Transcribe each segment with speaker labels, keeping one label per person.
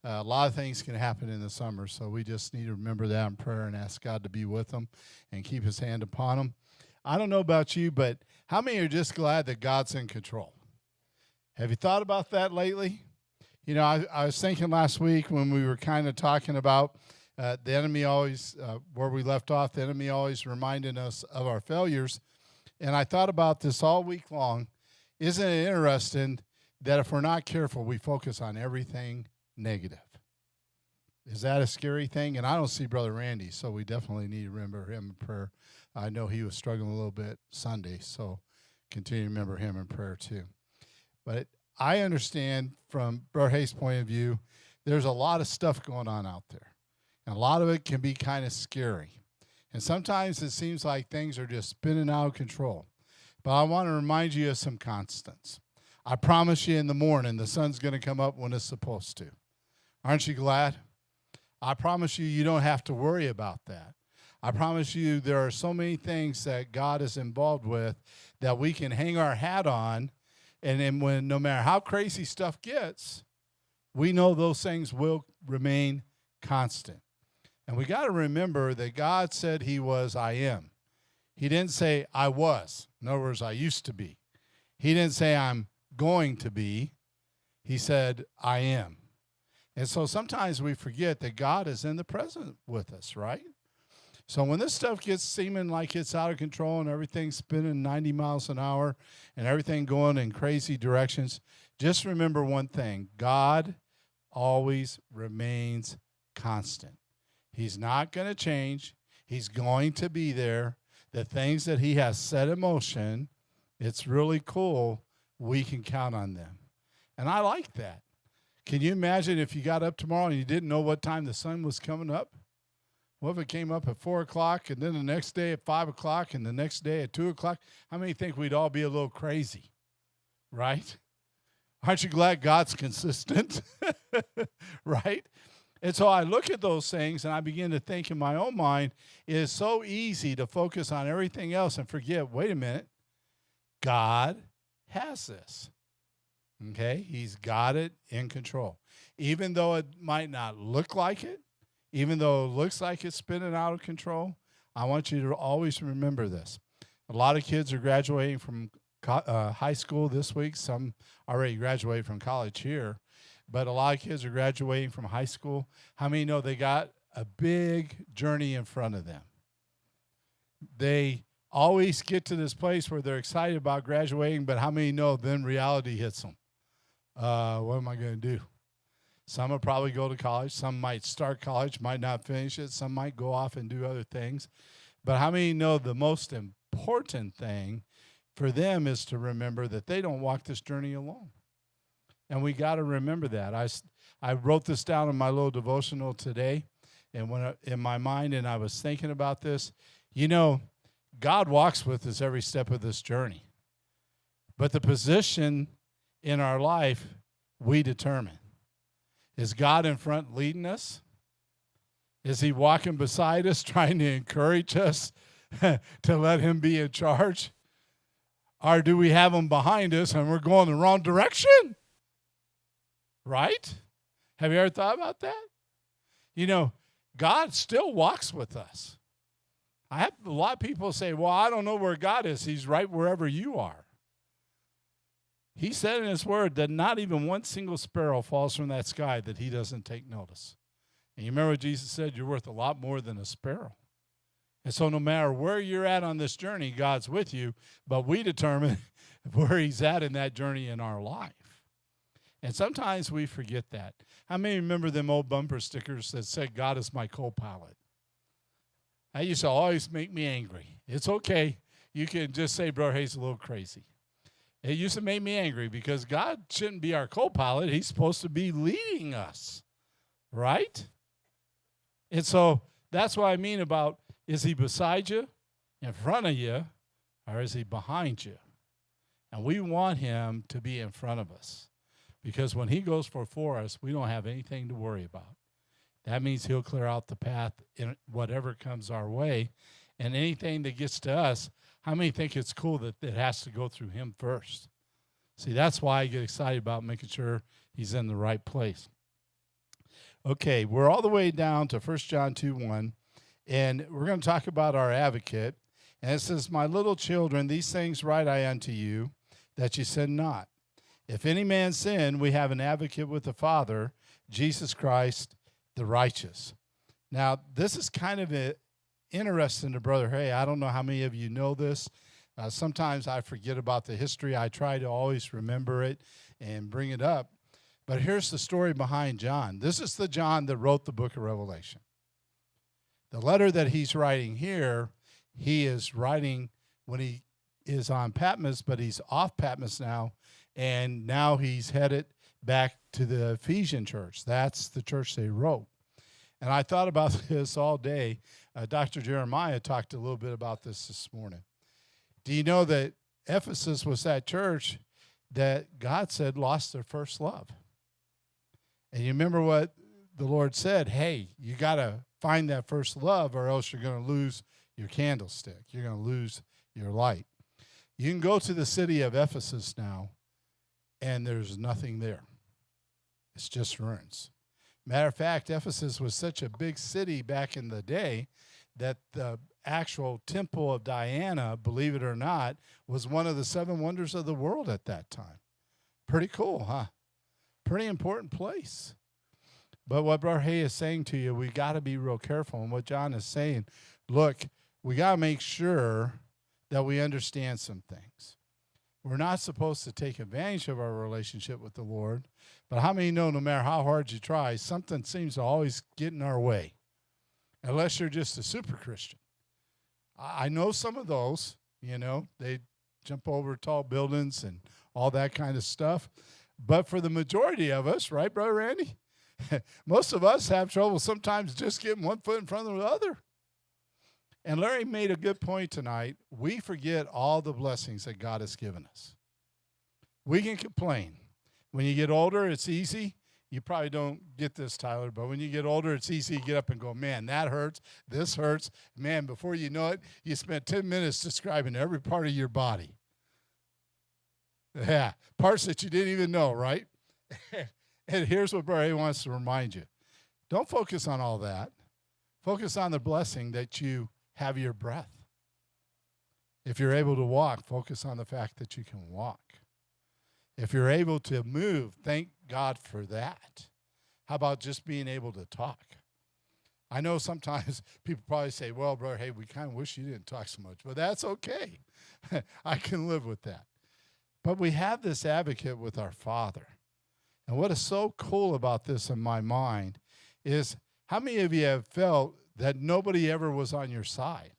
Speaker 1: A lot of things can happen in the summer, so we just need to remember that in prayer and ask God to be with them and keep his hand upon them. I don't know about you, but how many are just glad that God's in control? Have you thought about that lately? You know, I was thinking last week when we were kind of talking about the enemy always, where we left off, the enemy always reminding us of our failures. And I thought about this all week long. Isn't it interesting that if we're not careful, we focus on everything negative? Is that a scary thing? And I don't see Brother Randy, so we definitely need to remember him in prayer. I know he was struggling a little bit Sunday, so continue to remember him in prayer too. But I understand from Brother Hayes' point of view, there's a lot of stuff going on out there. And a lot of it can be kind of scary. And sometimes it seems like things are just spinning out of control. But I want to remind you of some constants. I promise you in the morning, the sun's going to come up when it's supposed to. Aren't you glad? I promise you, you don't have to worry about that. I promise you there are so many things that God is involved with that we can hang our hat on. And then when no matter how crazy stuff gets, we know those things will remain constant. And we got to remember that God said he was I am. He didn't say I was. In other words, I used to be. He didn't say I'm going to be. He said I am. And so sometimes we forget that God is in the present with us, right? So when this stuff gets seeming like it's out of control and everything's spinning 90 miles an hour and everything going in crazy directions, just remember one thing. God always remains constant. He's not going to change. He's going to be there. The things that he has set in motion, it's really cool. We can count on them. And I like that. Can you imagine if you got up tomorrow and you didn't know what time the sun was coming up? What if it came up at 4 o'clock and then the next day at 5 o'clock and the next day at 2 o'clock? How many think we'd all be a little crazy, right? Aren't you glad God's consistent, right? And so I look at those things and I begin to think in my own mind, it is so easy to focus on everything else and forget, wait a minute, God has this. Okay? He's got it in control. Even though it might not look like it, even though it looks like it's spinning out of control, I want you to always remember this. A lot of kids are graduating from high school this week. Some already graduated from college here. But a lot of kids are graduating from high school. How many know they got a big journey in front of them? They always get to this place where they're excited about graduating, but how many know then reality hits them? What am I going to do? Some will probably go to college. Some might start college, might not finish it. Some might go off and do other things. But how many know the most important thing for them is to remember that they don't walk this journey alone? And we got to remember that. I wrote this down in my little devotional today, and in my mind, and I was thinking about this. You know, God walks with us every step of this journey. But the position in our life, we determine. Is God in front leading us? Is he walking beside us, trying to encourage us to let him be in charge? Or do we have him behind us and we're going the wrong direction? Right? Have you ever thought about that? You know, God still walks with us. I have a lot of people say, well, I don't know where God is. He's right wherever you are. He said in his word that not even one single sparrow falls from that sky that he doesn't take notice. And you remember what Jesus said? You're worth a lot more than a sparrow. And so no matter where you're at on this journey, God's with you, but we determine where he's at in that journey in our life. And sometimes we forget that. How many remember them old bumper stickers that said, God is my co-pilot? That used to always make me angry. It's okay. You can just say, Brother Hayes, a little crazy. It used to make me angry because God shouldn't be our co-pilot. He's supposed to be leading us, right? And so that's what I mean about, is he beside you, in front of you, or is he behind you? And we want him to be in front of us because when he goes before us, we don't have anything to worry about. That means he'll clear out the path in whatever comes our way. And anything that gets to us, how many think it's cool that it has to go through him first? See, that's why I get excited about making sure he's in the right place. Okay, we're all the way down to 1 John 2:1, and we're going to talk about our advocate. And it says, "My little children, these things write I unto you, that ye sin not. If any man sin, we have an advocate with the Father, Jesus Christ, the righteous." Now, this is kind of interesting to Brother Hay. I don't know how many of you know this. Sometimes I forget about the history. I try to always remember it and bring it up. But here's the story behind John. This is the John that wrote the book of Revelation. The letter that he's writing here, he is writing when he is on Patmos, but he's off Patmos now, and now he's headed back to the Ephesian church. That's the church they wrote. And I thought about this all day. Dr. Jeremiah talked a little bit about this morning. Do you know that Ephesus was that church that God said lost their first love? And you remember what the Lord said, hey, you got to find that first love or else you're going to lose your candlestick. You're going to lose your light. You can go to the city of Ephesus now, and there's nothing there. It's just ruins. Matter of fact, Ephesus was such a big city back in the day that the actual temple of Diana, believe it or not, was one of the 7 wonders of the world at that time. Pretty cool, huh? Pretty important place. But what Brother Hay is saying to you, we got to be real careful. And what John is saying, look, we got to make sure that we understand some things. We're not supposed to take advantage of our relationship with the Lord. But how many know no matter how hard you try, something seems to always get in our way, unless you're just a super Christian. I know some of those, they jump over tall buildings and all that kind of stuff. But for the majority of us, right, Brother Randy? Most of us have trouble sometimes just getting one foot in front of the other. And Larry made a good point tonight. We forget all the blessings that God has given us. We can complain. When you get older, it's easy. You probably don't get this, Tyler, but when you get older, it's easy to get up and go, man, that hurts, this hurts. Man, before you know it, you spent 10 minutes describing every part of your body. Yeah, parts that you didn't even know, right? And here's what Brother A wants to remind you. Don't focus on all that. Focus on the blessing that you have your breath. If you're able to walk, focus on the fact that you can walk. If you're able to move, thank God for that. How about just being able to talk? I know sometimes people probably say, well, Brother, hey, we kind of wish you didn't talk so much, but that's okay. I can live with that. But we have this advocate with our Father. And what is so cool about this in my mind is how many of you have felt that nobody ever was on your side?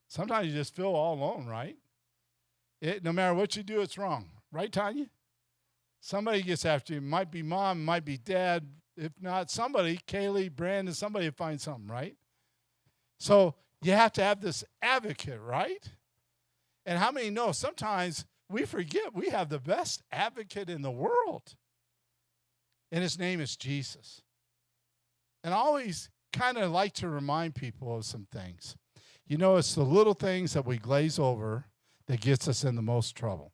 Speaker 1: Sometimes you just feel all alone, right? No matter what you do, it's wrong. Right, Tanya? Somebody gets after you. Might be mom, might be dad. If not, somebody, Kaylee, Brandon, somebody will find something, right? So you have to have this advocate, right? And how many know sometimes we forget we have the best advocate in the world. And his name is Jesus. And I always kind of like to remind people of some things. It's the little things that we glaze over that gets us in the most trouble.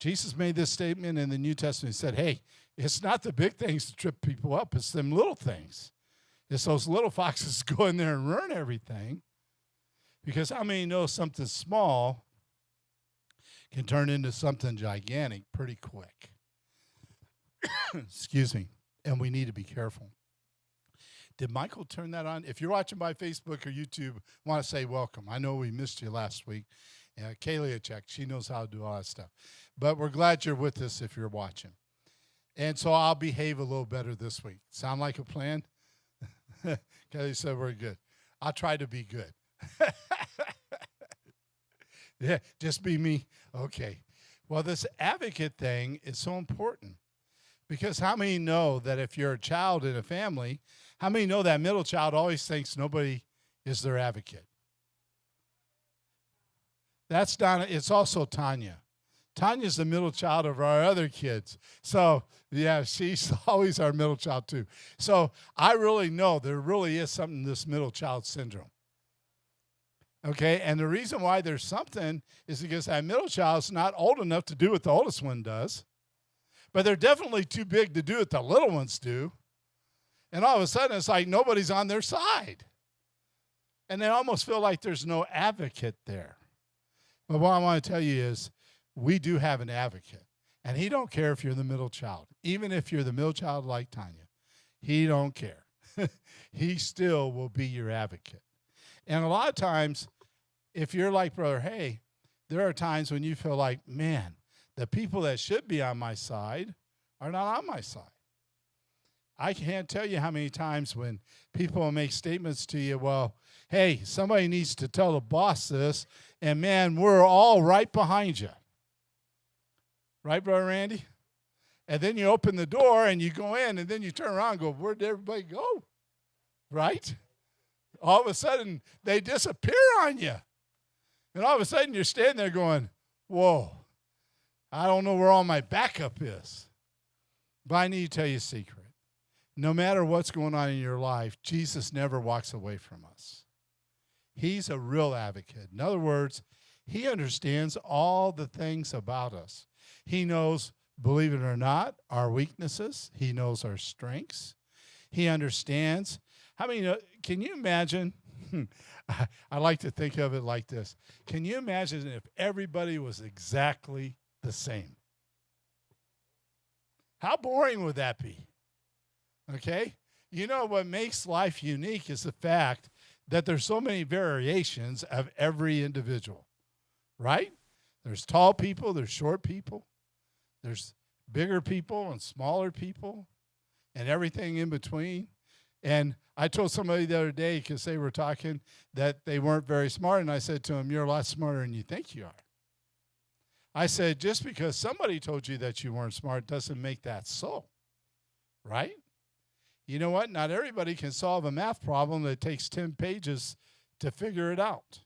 Speaker 1: Jesus made this statement in the New Testament. He said, hey, it's not the big things that trip people up. It's them little things. It's those little foxes go in there and ruin everything. Because how many know something small can turn into something gigantic pretty quick? Excuse me. And we need to be careful. Did Michael turn that on? If you're watching by Facebook or YouTube, I want to say welcome. I know we missed you last week. Kaylee checked. She knows how to do all that stuff. But we're glad you're with us if you're watching. And so I'll behave a little better this week. Sound like a plan? Kaylee said we're good. I'll try to be good. Yeah, just be me. Okay. Well, this advocate thing is so important. Because how many know that if you're a child in a family, how many know that middle child always thinks nobody is their advocate? That's Donna. It's also Tanya. Tanya's the middle child of our other kids. So, yeah, she's always our middle child too. So I really know there really is something, this middle child syndrome. Okay, and the reason why there's something is because that middle child's not old enough to do what the oldest one does. But they're definitely too big to do what the little ones do. And all of a sudden, it's like nobody's on their side. And they almost feel like there's no advocate there. But what I want to tell you is we do have an advocate. And he don't care if you're the middle child. Even if you're the middle child like Tanya, he don't care. He still will be your advocate. And a lot of times, if you're like Brother Hay, there are times when you feel like, man, the people that should be on my side are not on my side. I can't tell you how many times when people make statements to you, well, hey, somebody needs to tell the boss this, and man, we're all right behind you. Right, Brother Randy? And then you open the door and you go in, and then you turn around and go, where'd everybody go? Right? All of a sudden, they disappear on you. And all of a sudden, you're standing there going, whoa, I don't know where all my backup is. But I need to tell you a secret. No matter what's going on in your life, Jesus never walks away from us. He's a real advocate. In other words, he understands all the things about us. He knows, believe it or not, our weaknesses. He knows our strengths. He understands. How many, can you imagine? I like to think of it like this. Can you imagine if everybody was exactly the same? How boring would that be? Okay? You know what makes life unique is the fact that there's so many variations of every individual, right? There's tall people, there's short people, there's bigger people and smaller people, and everything in between. And I told somebody the other day, because they were talking, that they weren't very smart, and I said to them, you're a lot smarter than you think you are. I said, just because somebody told you that you weren't smart doesn't make that so, right? You know what? Not everybody can solve a math problem that takes 10 pages to figure it out.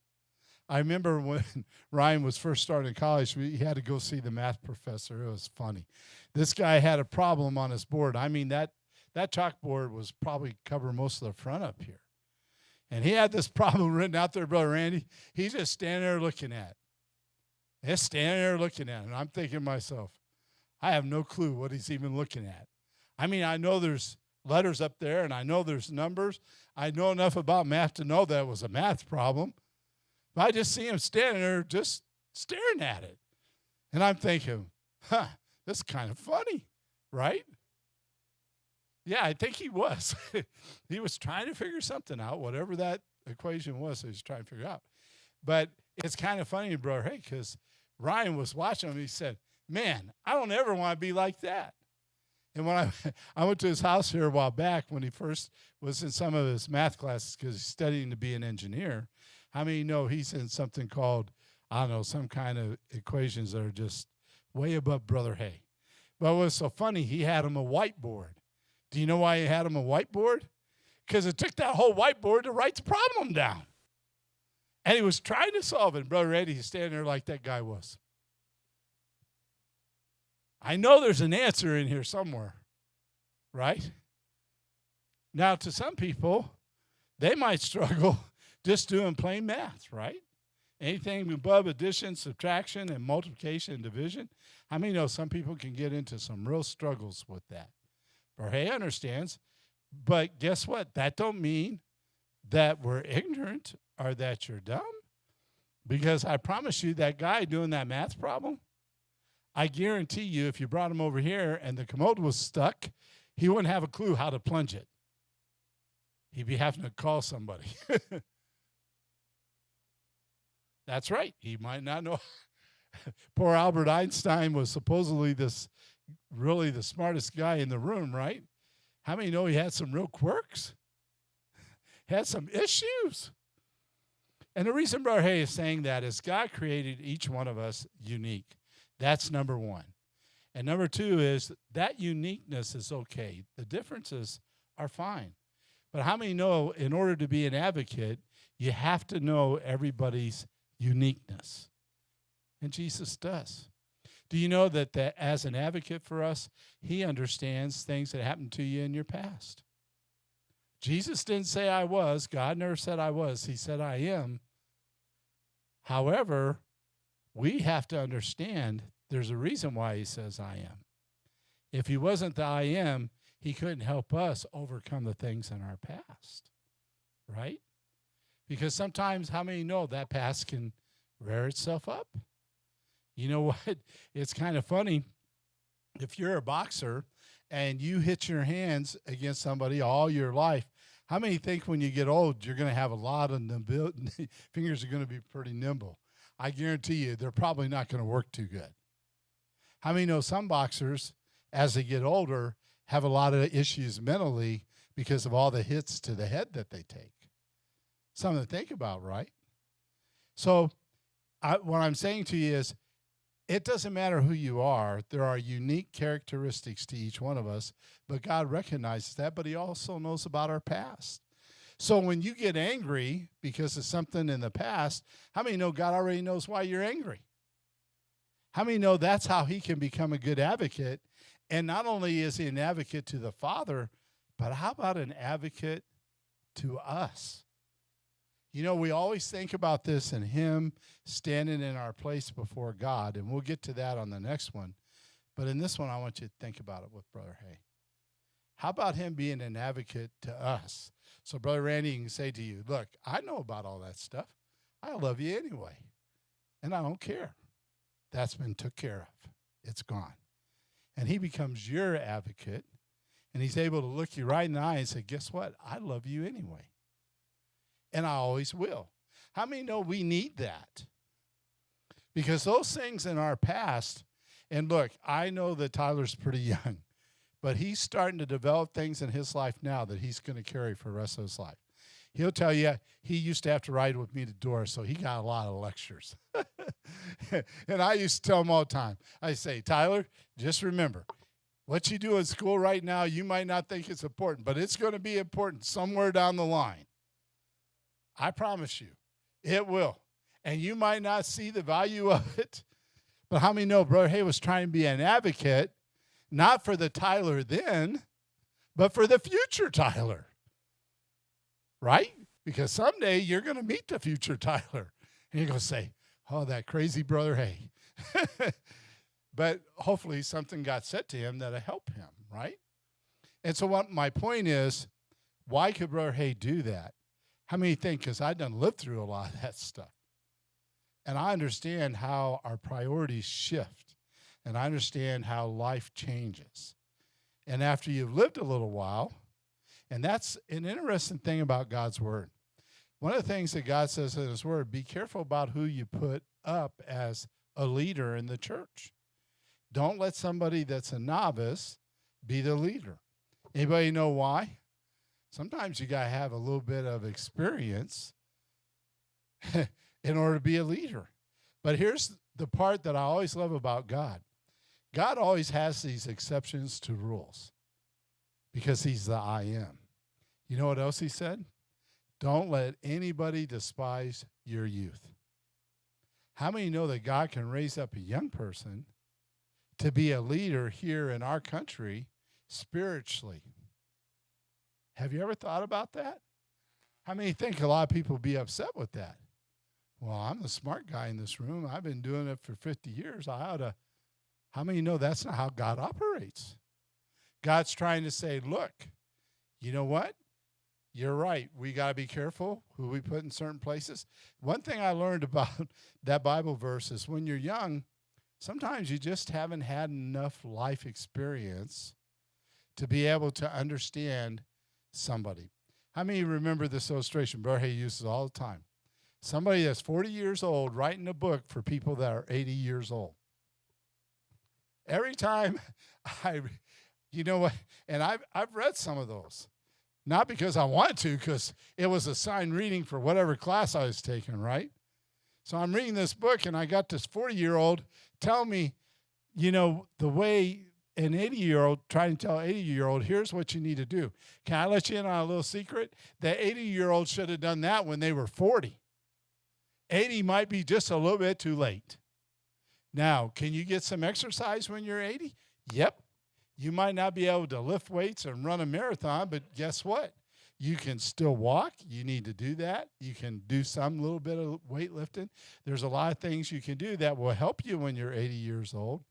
Speaker 1: I remember when Ryan was first starting college, he had to go see the math professor. It was funny. This guy had a problem on his board. I mean, that chalkboard was probably cover most of the front up here. And he had this problem written out there, Brother Randy. He's just standing there looking at it. He's standing there looking at it. And I'm thinking to myself, I have no clue what he's even looking at. I mean, I know there's letters up there, and I know there's numbers. I know enough about math to know that it was a math problem. But I just see him standing there just staring at it. And I'm thinking, this is kind of funny, right? Yeah, I think he was. He was trying to figure something out, whatever that equation was he was trying to figure out. But it's kind of funny, Brother Hey, because Ryan was watching him, and he said, man, I don't ever want to be like that. And when I went to his house here a while back when he first was in some of his math classes because he's studying to be an engineer, how many know he's in something called, I don't know, some kind of equations that are just way above Brother Hay. But what was so funny, he had him a whiteboard. Do you know why he had him a whiteboard? Because it took that whole whiteboard to write the problem down. And he was trying to solve it. And Brother Eddie is standing there like that guy was. I know there's an answer in here somewhere, right? Now, to some people, they might struggle just doing plain math, right? Anything above addition, subtraction, and multiplication and division. How many know some people can get into some real struggles with that? Or hey, understands. But guess what? That don't mean that we're ignorant or that you're dumb. Because I promise you, that guy doing that math problem, I guarantee you if you brought him over here and the commode was stuck, he wouldn't have a clue how to plunge it. He'd be having to call somebody. That's right. He might not know. Poor Albert Einstein was supposedly really the smartest guy in the room, right? How many know he had some real quirks? Had some issues. And the reason Brother Hay is saying that is God created each one of us unique. That's number one. And number two is that uniqueness is okay. The differences are fine. But how many know in order to be an advocate, you have to know everybody's uniqueness? And Jesus does. Do you know that as an advocate for us, he understands things that happened to you in your past? Jesus didn't say I was. God never said I was. He said I am. However, we have to understand there's a reason why he says I am. If he wasn't the I am, he couldn't help us overcome the things in our past, right? Because sometimes, how many know that past can rear itself up? You know what? It's kind of funny. If you're a boxer and you hit your hands against somebody all your life, how many think when you get old, you're going to have a lot of fingers are going to be pretty nimble? I guarantee you they're probably not going to work too good. How many know some boxers, as they get older, have a lot of issues mentally because of all the hits to the head that they take? Something to think about, right? So what I'm saying to you is, it doesn't matter who you are. There are unique characteristics to each one of us, but God recognizes that, but he also knows about our past. So when you get angry because of something in the past, how many know God already knows why you're angry? How many know that's how he can become a good advocate? And not only is he an advocate to the Father, but how about an advocate to us? You know, we always think about this and him standing in our place before God, and we'll get to that on the next one. But in this one, I want you to think about it with Brother Hay. How about him being an advocate to us? So Brother Randy can say to you, look, I know about all that stuff. I love you anyway, and I don't care. That's been took care of. It's gone. And he becomes your advocate, and he's able to look you right in the eye and say, guess what? I love you anyway. And I always will. How many know we need that? Because those things in our past, and look, I know that Tyler's pretty young, but he's starting to develop things in his life now that he's going to carry for the rest of his life. He'll tell you he used to have to ride with me to doors, so he got a lot of lectures. And I used to tell him all the time, I say, Tyler, just remember, what you do in school right now, you might not think it's important, but it's going to be important somewhere down the line. I promise you, it will. And you might not see the value of it, but how many know Brother Hay was trying to be an advocate, not for the Tyler then, but for the future Tyler, right? Because someday you're going to meet the future Tyler, and you're going to say, oh, that crazy Brother Hay. But hopefully something got said to him that'll help him, right? And so what my point is, why could Brother Hay do that? How many think? Because I done lived through a lot of that stuff. And I understand how our priorities shift. And I understand how life changes. And after you've lived a little while, and that's an interesting thing about God's word. One of the things that God says in his word, be careful about who you put up as a leader in the church. Don't let somebody that's a novice be the leader. Anybody know why? Sometimes you got to have a little bit of experience in order to be a leader. But here's the part that I always love about God. God always has these exceptions to rules because he's the I am. You know what else he said? Don't let anybody despise your youth. How many know that God can raise up a young person to be a leader here in our country spiritually? Have you ever thought about that? How many think a lot of people be upset with that? Well, I'm the smart guy in this room. I've been doing it for 50 years. I ought to. How many know that's not how God operates? God's trying to say, look, you know what? You're right. We got to be careful who we put in certain places. One thing I learned about that Bible verse is when you're young, sometimes you just haven't had enough life experience to be able to understand somebody. How many remember this illustration? Brother Hay uses all the time. Somebody that's 40 years old writing a book for people that are 80 years old. Every time you know what, and I've read some of those. Not because I wanted to, because it was assigned reading for whatever class I was taking, right? So I'm reading this book, and I got this 40-year-old tell me, you know, the way an 80-year-old trying to tell an 80-year-old, here's what you need to do. Can I let you in on a little secret? The 80-year-old should have done that when they were 40. 80 might be just a little bit too late. Now, can you get some exercise when you're 80? Yep. You might not be able to lift weights and run a marathon, but guess what? You can still walk. You need to do that. You can do some little bit of weightlifting. There's a lot of things you can do that will help you when you're 80 years old.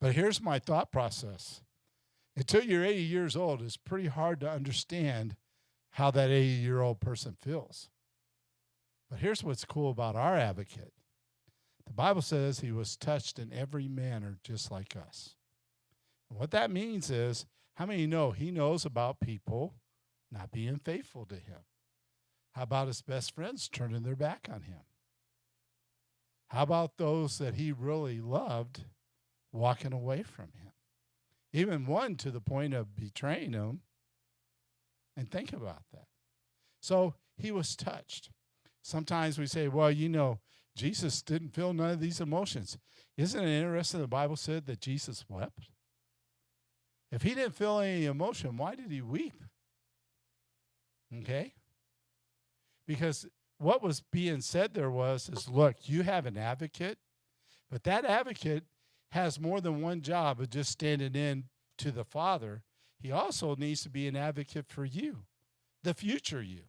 Speaker 1: But here's my thought process. Until you're 80 years old, it's pretty hard to understand how that 80-year-old person feels. But here's what's cool about our advocate. The Bible says he was touched in every manner just like us. And what that means is, how many know he knows about people not being faithful to him? How about his best friends turning their back on him? How about those that he really loved walking away from him? Even one to the point of betraying him. And think about that. So he was touched. Sometimes we say, well, Jesus didn't feel none of these emotions. Isn't it interesting the Bible said that Jesus wept? If he didn't feel any emotion, why did he weep? Okay? Because what was being said there is, look, you have an advocate, but that advocate has more than one job of just standing in to the Father. He also needs to be an advocate for you, the future you.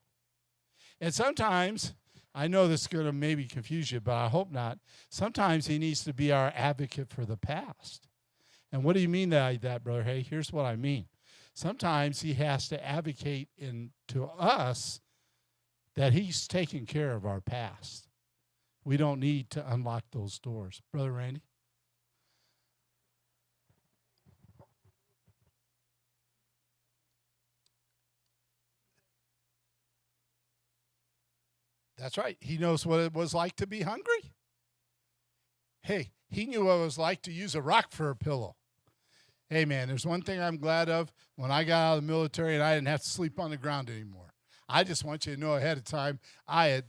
Speaker 1: And sometimes, I know this is going to maybe confuse you, but I hope not. Sometimes he needs to be our advocate for the past. And what do you mean by that, Brother Hay? Here's what I mean. Sometimes he has to advocate to us that he's taking care of our past. We don't need to unlock those doors. Brother Randy? That's right. He knows what it was like to be hungry. Hey, he knew what it was like to use a rock for a pillow. Hey, man, there's one thing I'm glad of. When I got out of the military and I didn't have to sleep on the ground anymore. I just want you to know ahead of time,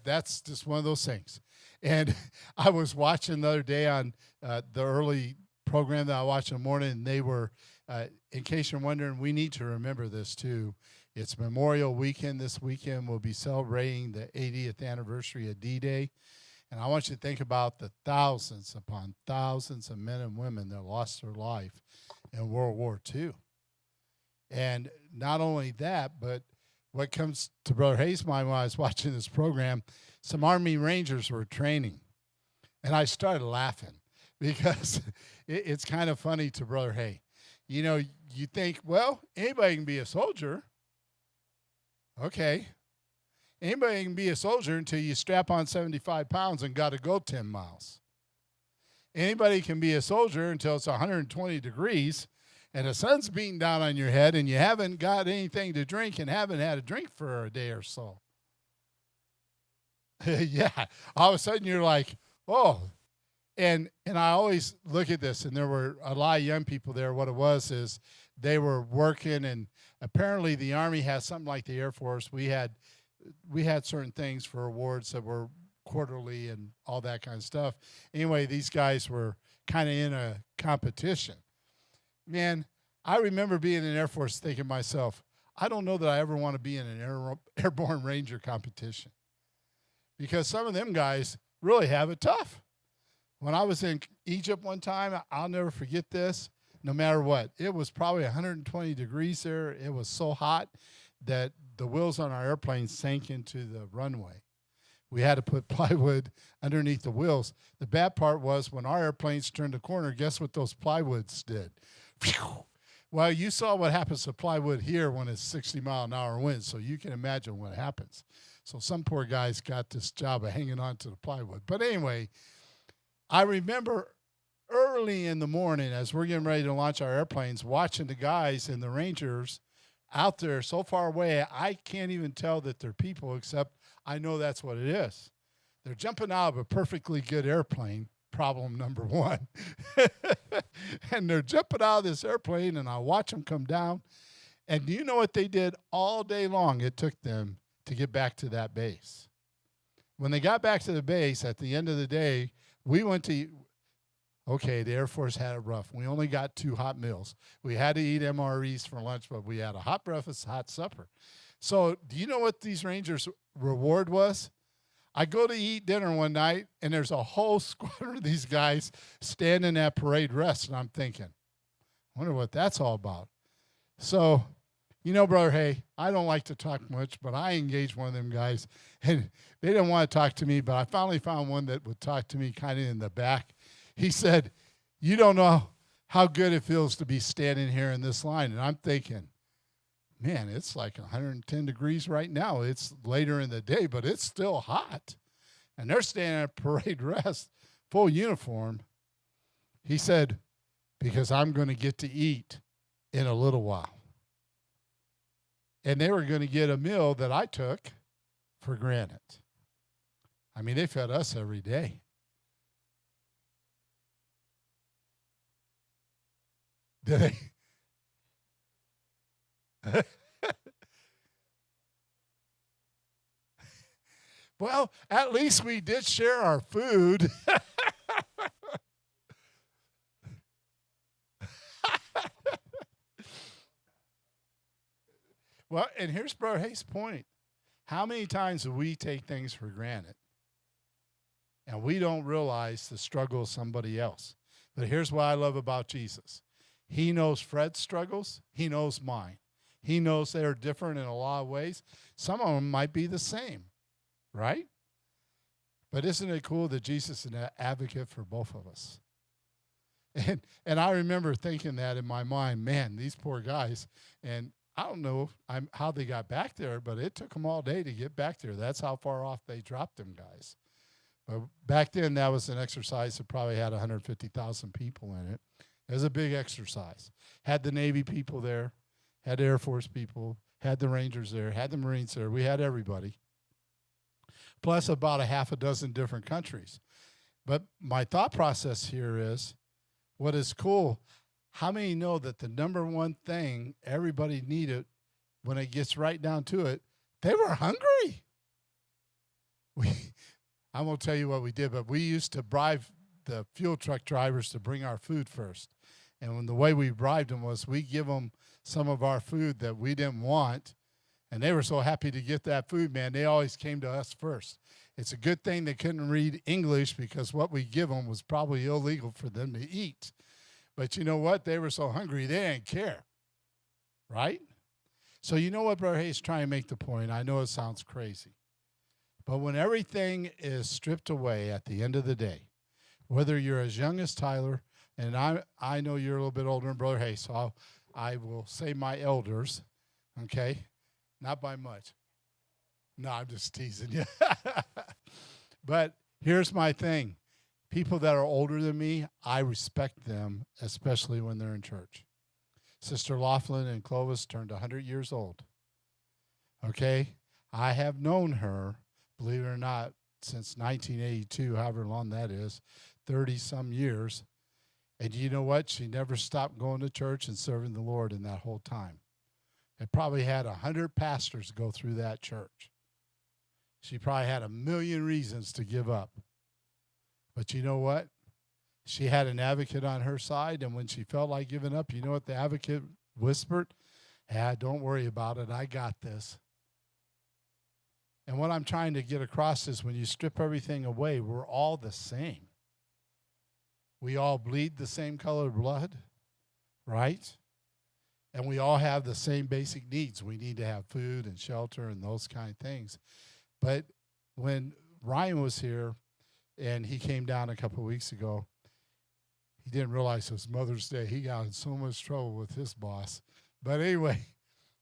Speaker 1: that's just one of those things. And I was watching the other day on the early program that I watched in the morning, and they were, in case you're wondering, we need to remember this too. It's Memorial Weekend. This weekend we'll be celebrating the 80th anniversary of D-Day. And I want you to think about the thousands upon thousands of men and women that lost their life in World War II. And not only that, but what comes to Brother Hayes' mind when I was watching this program, some Army Rangers were training. And I started laughing because it's kind of funny to Brother Hay. You think, well, anybody can be a soldier. Okay. Anybody can be a soldier until you strap on 75 pounds and got to go 10 miles. Anybody can be a soldier until it's 120 degrees and the sun's beating down on your head and you haven't got anything to drink and haven't had a drink for a day or so. Yeah. All of a sudden you're like, oh. And I always look at this, and there were a lot of young people there. What it was is they were working, and apparently the Army has something like the Air Force. We had certain things for awards that were quarterly and all that kind of stuff. Anyway, these guys were kind of in a competition. Man, I remember being in the Air Force thinking to myself, I don't know that I ever want to be in an airborne ranger competition, because some of them guys really have it tough. When I was in Egypt one time, I'll never forget this, no matter what. It was probably 120 degrees there. It was so hot that the wheels on our airplane sank into the runway. We had to put plywood underneath the wheels. The bad part was when our airplanes turned the corner, guess what those plywoods did? Well, you saw what happens to plywood here when it's 60-mile-an-hour winds, so you can imagine what happens. So some poor guys got this job of hanging on to the plywood. But anyway, I remember early in the morning as we're getting ready to launch our airplanes, watching the guys and the Rangers out there so far away, I can't even tell that they're people, except I know that's what it is. They're jumping out of a perfectly good airplane, problem number one. And they're jumping out of this airplane, and I watch them come down. And do you know what they did all day long? It took them to get back to that base. When they got back to the base, at the end of the day, we went to, okay, the Air Force had it rough. We only got 2 hot meals. We had to eat MREs for lunch, but we had a hot breakfast, hot supper. So do you know what these Rangers' reward was? I go to eat dinner one night, and there's a whole squadron of these guys standing at parade rest, and I'm thinking, I wonder what that's all about. So, Brother Hay, I don't like to talk much, but I engaged one of them guys, and they didn't want to talk to me, but I finally found one that would talk to me kind of in the back. He said, you don't know how good it feels to be standing here in this line. And I'm thinking, man, it's like 110 degrees right now. It's later in the day, but it's still hot. And they're standing at parade rest, full uniform. He said, because I'm going to get to eat in a little while. And they were going to get a meal that I took for granted. I mean, they fed us every day. Did they? Well, at least we did share our food. Well, and here's Brother Hayes' point. How many times do we take things for granted? And we don't realize the struggle of somebody else. But here's what I love about Jesus. He knows Fred's struggles. He knows mine. He knows they're different in a lot of ways. Some of them might be the same, right? But isn't it cool that Jesus is an advocate for both of us? And I remember thinking that in my mind, man, these poor guys. And I don't know how they got back there, but it took them all day to get back there. That's how far off they dropped them guys. But back then, that was an exercise that probably had 150,000 people in it. It was a big exercise. Had the Navy people there, had the Air Force people, had the Rangers there, had the Marines there. We had everybody. Plus about a half a dozen different countries. But my thought process here is, what is cool, how many know that the number one thing everybody needed when it gets right down to it, they were hungry. I'm going to tell you what we did, but we used to bribe the fuel truck drivers to bring our food first. And when the way we bribed them was we give them some of our food that we didn't want, and they were so happy to get that food, man, they always came to us first. It's a good thing they couldn't read English because what we give them was probably illegal for them to eat. But you know what? They were so hungry, they didn't care, right? So you know what Brother Hayes is trying to make the point? I know it sounds crazy. But when everything is stripped away at the end of the day, whether you're as young as Tyler, and I know you're a little bit older than Brother Hayes, so I will say my elders, okay? Not by much. No, I'm just teasing you. But here's my thing. People that are older than me, I respect them, especially when they're in church. Sister Laughlin and Clovis turned 100 years old. Okay? I have known her, believe it or not, since 1982, however long that is, 30-some years. And you know what? She never stopped going to church and serving the Lord in that whole time. It probably had 100 pastors go through that church. She probably had 1,000,000 reasons to give up. But you know what? She had an advocate on her side, and when she felt like giving up, you know what the advocate whispered? Don't worry about it. I got this. And what I'm trying to get across is when you strip everything away, we're all the same. We all bleed the same color blood, right? And we all have the same basic needs. We need to have food and shelter and those kind of things. But when Ryan was here and he came down a couple of weeks ago, he didn't realize it was Mother's Day. He got in so much trouble with his boss. But anyway,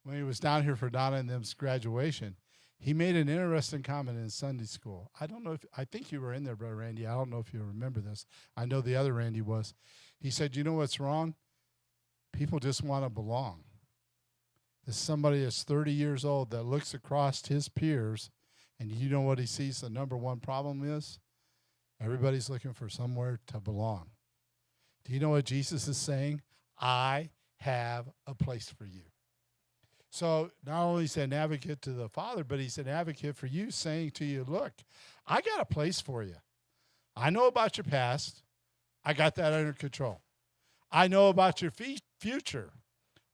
Speaker 1: when he was down here for Donna and them's graduation, he made an interesting comment in Sunday school. I think you were in there, Brother Randy. I don't know if you remember this. I know the other Randy was. He said, you know what's wrong? People just want to belong. There's somebody that's 30 years old that looks across his peers, and you know what he sees the number one problem is? Everybody's looking for somewhere to belong. Do you know what Jesus is saying? I have a place for you. So not only is he an advocate to the Father, but he's an advocate for you, saying to you, look, I got a place for you. I know about your past. I got that under control. I know about your future.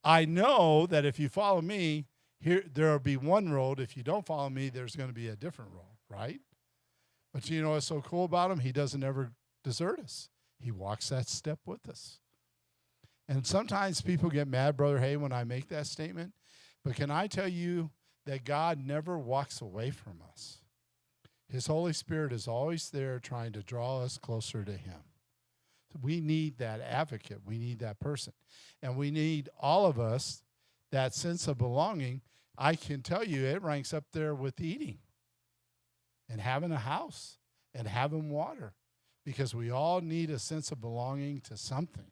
Speaker 1: I know that if you follow me, there will be one road. If you don't follow me, there's going to be a different road, right? But you know what's so cool about him? He doesn't ever desert us. He walks that step with us. And sometimes people get mad, Brother Hay, when I make that statement. But can I tell you that God never walks away from us? His Holy Spirit is always there trying to draw us closer to him. We need that advocate. We need that person. And we need all of us that sense of belonging. I can tell you it ranks up there with eating and having a house and having water, because we all need a sense of belonging to something,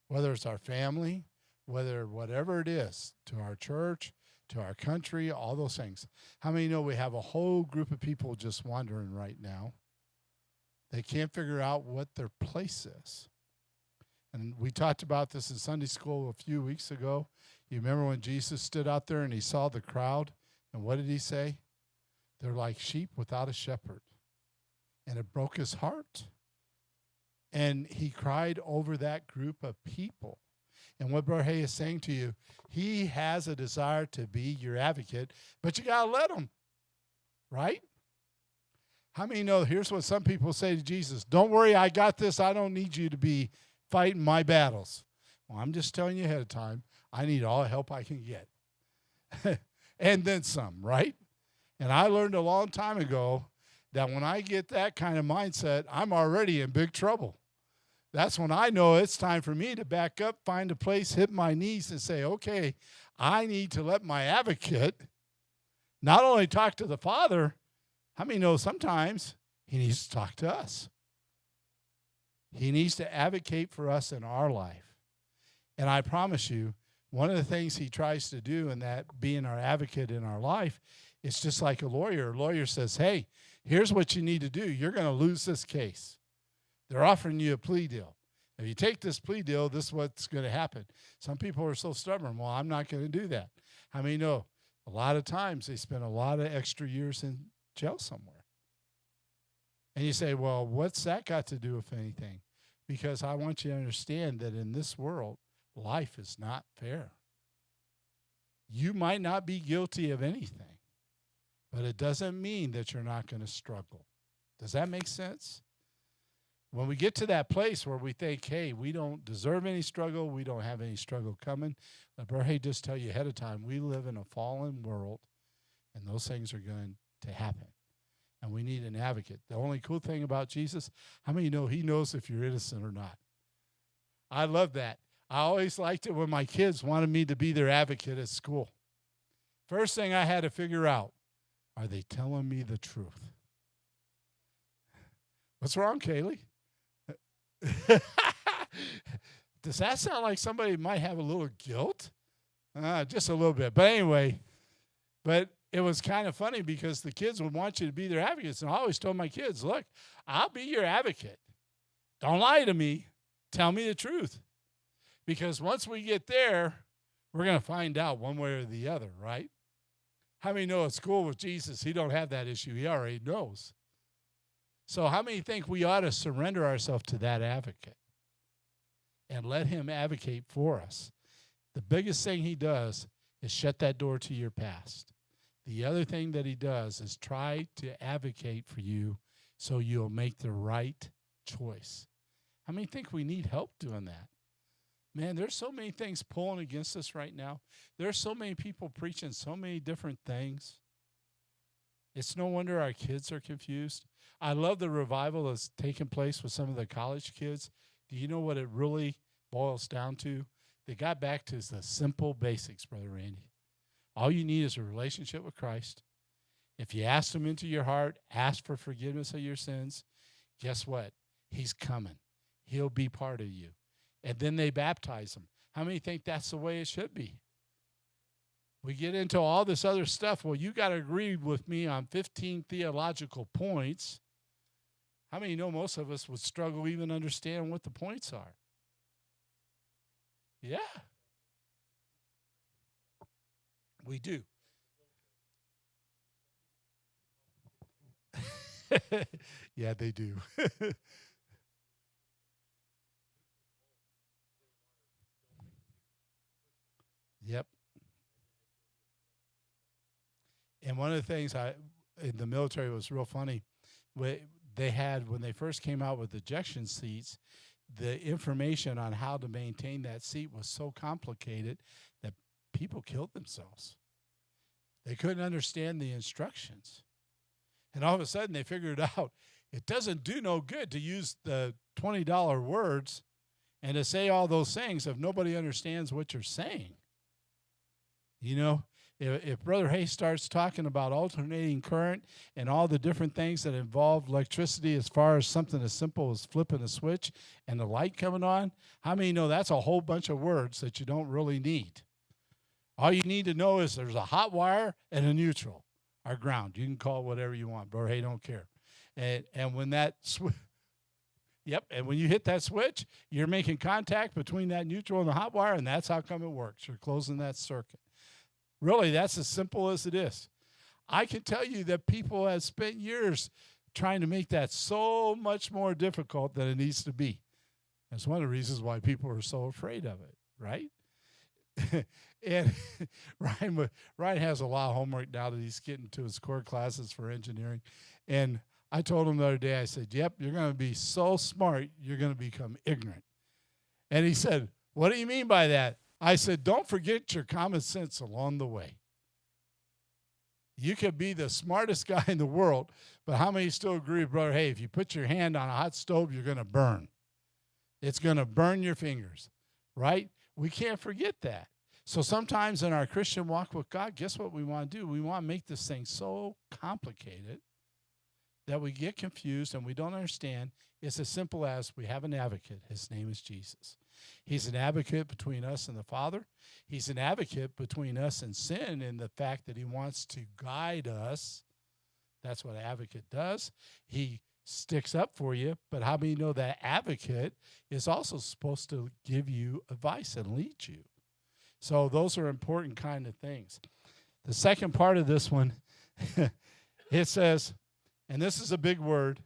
Speaker 1: whether it's our family, whatever it is, to our church, to our country, all those things. How many know we have a whole group of people just wandering right now? They can't figure out what their place is. And we talked about this in Sunday school a few weeks ago. You remember when Jesus stood out there and he saw the crowd, and what did he say? They're like sheep without a shepherd. And it broke his heart. And he cried over that group of people. And what Brother Hay is saying to you, he has a desire to be your advocate, but you got to let him, right? How many know, here's what some people say to Jesus, don't worry, I got this. I don't need you to be fighting my battles. Well, I'm just telling you ahead of time, I need all the help I can get. And then some, right? And I learned a long time ago that when I get that kind of mindset, I'm already in big trouble. That's when I know it's time for me to back up, find a place, hit my knees, and say, okay, I need to let my advocate not only talk to the Father, how many know sometimes he needs to talk to us? He needs to advocate for us in our life. And I promise you, one of the things he tries to do in that being our advocate in our life, it's just like a lawyer. A lawyer says, hey, here's what you need to do. You're going to lose this case. They're offering you a plea deal. If you take this plea deal, this is what's going to happen. Some people are so stubborn. Well, I'm not going to do that. How many know? A lot of times they spend a lot of extra years in jail somewhere. And you say, well, what's that got to do with anything? Because I want you to understand that in this world, life is not fair. You might not be guilty of anything, but it doesn't mean that you're not going to struggle. Does that make sense? When we get to that place where we think, hey, we don't deserve any struggle, we don't have any struggle coming, let Brother just tell you ahead of time, we live in a fallen world, and those things are going to happen. And we need an advocate. The only cool thing about Jesus, how many know he knows if you're innocent or not? I love that. I always liked it when my kids wanted me to be their advocate at school. First thing I had to figure out, are they telling me the truth? What's wrong, Kaylee? Does that sound like somebody might have a little guilt? Just a little bit. But anyway, it was kind of funny because the kids would want you to be their advocates. And I always told my kids, look, I'll be your advocate. Don't lie to me. Tell me the truth. Because once we get there, we're going to find out one way or the other, right? How many know at school with Jesus, he don't have that issue. He already knows. So how many think we ought to surrender ourselves to that advocate and let him advocate for us? The biggest thing he does is shut that door to your past. The other thing that he does is try to advocate for you so you'll make the right choice. How many think we need help doing that? Man, there's so many things pulling against us right now. There's so many people preaching so many different things. It's no wonder our kids are confused. I love the revival that's taking place with some of the college kids. Do you know what it really boils down to? They got back to the simple basics, Brother Randy. All you need is a relationship with Christ. If you ask him into your heart, ask for forgiveness of your sins, guess what? He's coming. He'll be part of you. And then they baptize them. How many think that's the way it should be? We get into all this other stuff. Well, you got to agree with me on 15 theological points. How many know most of us would struggle even understand what the points are? Yeah. We do. Yeah, they do. Yep. And one of the things in the military was real funny. They had, when they first came out with ejection seats, the information on how to maintain that seat was so complicated that people killed themselves. They couldn't understand the instructions. And all of a sudden they figured out It doesn't do no good to use the $20 words and to say all those things if nobody understands what you're saying. You know, if Brother Hay starts talking about alternating current and all the different things that involve electricity as far as something as simple as flipping a switch and the light coming on, how many know that's a whole bunch of words that you don't really need? All you need to know is there's a hot wire and a neutral, or ground. You can call it whatever you want. Brother Hay don't care. And when that and when you hit that switch, you're making contact between that neutral and the hot wire, and that's how come it works. You're closing that circuit. Really, that's as simple as it is. I can tell you that people have spent years trying to make that so much more difficult than it needs to be. That's one of the reasons why people are so afraid of it, right? And Ryan has a lot of homework now that he's getting to his core classes for engineering. And I told him the other day, I said, yep, you're going to be so smart, you're going to become ignorant. And he said, what do you mean by that? I said, don't forget your common sense along the way. You could be the smartest guy in the world, but how many still agree with Brother Hay? If you put your hand on a hot stove, you're going to burn. It's going to burn your fingers, right? We can't forget that. So sometimes in our Christian walk with God, guess what we want to do? We want to make this thing so complicated that we get confused and we don't understand. It's as simple as we have an advocate. His name is Jesus. He's an advocate between us and the Father. He's an advocate between us and sin in the fact that he wants to guide us. That's what an advocate does. He sticks up for you, but how many know that advocate is also supposed to give you advice and lead you? So those are important kind of things. The second part of this one, it says, and this is a big word,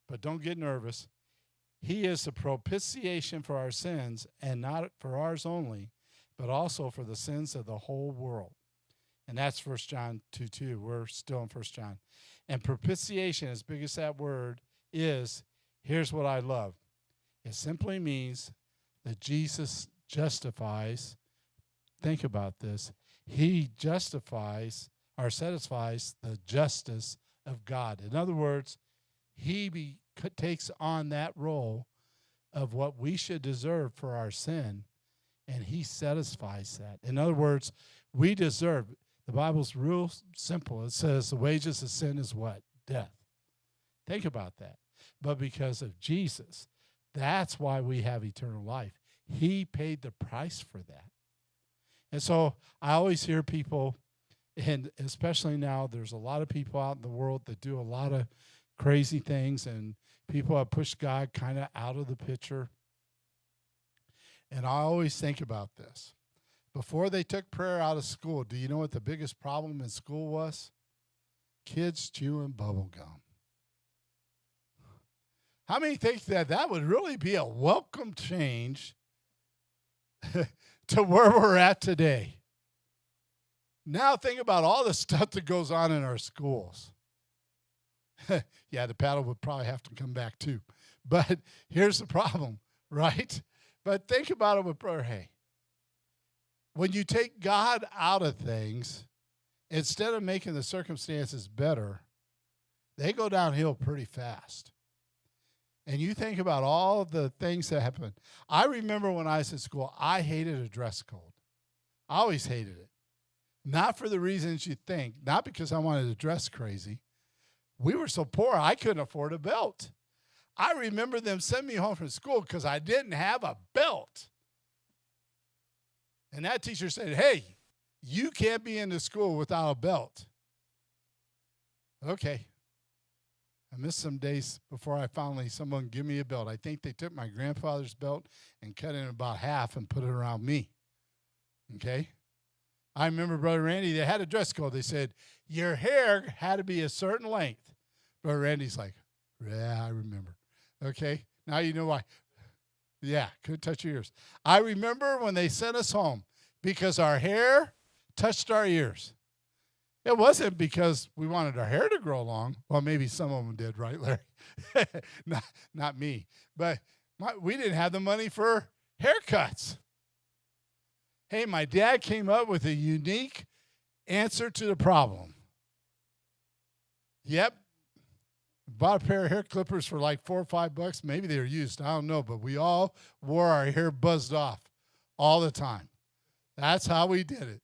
Speaker 1: but don't get nervous. He is the propitiation for our sins, and not for ours only, but also for the sins of the whole world. And that's 1 John 2:2. We're still in 1 John. And propitiation, as big as that word is, here's what I love. It simply means that Jesus justifies. Think about this. He justifies or satisfies the justice of God. In other words, he takes on that role of what we should deserve for our sin, and he satisfies that. In other words, we deserve, the Bible's real simple. It says the wages of sin is what? Death. Think about that. But because of Jesus, that's why we have eternal life. He paid the price for that. And so I always hear people, and especially now, there's a lot of people out in the world that do a lot of crazy things, and people have pushed God kind of out of the picture. And I always think about this. Before they took prayer out of school, do you know what the biggest problem in school was? Kids chewing bubble gum. How many think that that would really be a welcome change to where we're at today? Now think about all the stuff that goes on in our schools. Yeah, the paddle would probably have to come back too. But here's the problem, right? But think about it with Brother Hay. When you take God out of things, instead of making the circumstances better, they go downhill pretty fast. And you think about all of the things that happen. I remember when I was in school, I hated a dress code. I always hated it. Not for the reasons you think, not because I wanted to dress crazy. We were so poor, I couldn't afford a belt. I remember them sending me home from school because I didn't have a belt. And that teacher said, hey, you can't be in the school without a belt. Okay. I missed some days before someone give me a belt. I think they took my grandfather's belt and cut it in about half and put it around me. Okay? I remember Brother Randy, they had a dress code. They said, your hair had to be a certain length. Brother Randy's like, yeah, I remember. Okay? Now you know why. Yeah, couldn't touch your ears. I remember when they sent us home because our hair touched our ears. It wasn't because we wanted our hair to grow long. Well, maybe some of them did, right, Larry? not me. But we didn't have the money for haircuts. Hey, my dad came up with a unique answer to the problem. Yep. Bought a pair of hair clippers for like $4 or $5. Maybe they were used. I don't know. But we all wore our hair buzzed off all the time. That's how we did it.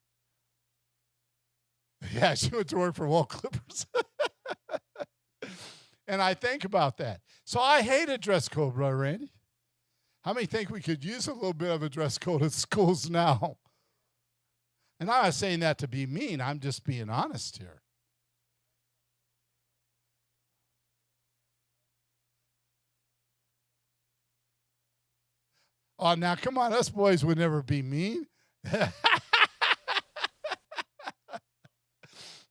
Speaker 1: Yeah, she went to work for Wall Clippers. And I think about that. So I hate a dress code, Brother Randy. How many think we could use a little bit of a dress code at schools now? And I'm not saying that to be mean. I'm just being honest here. Oh, now come on. Us boys would never be mean.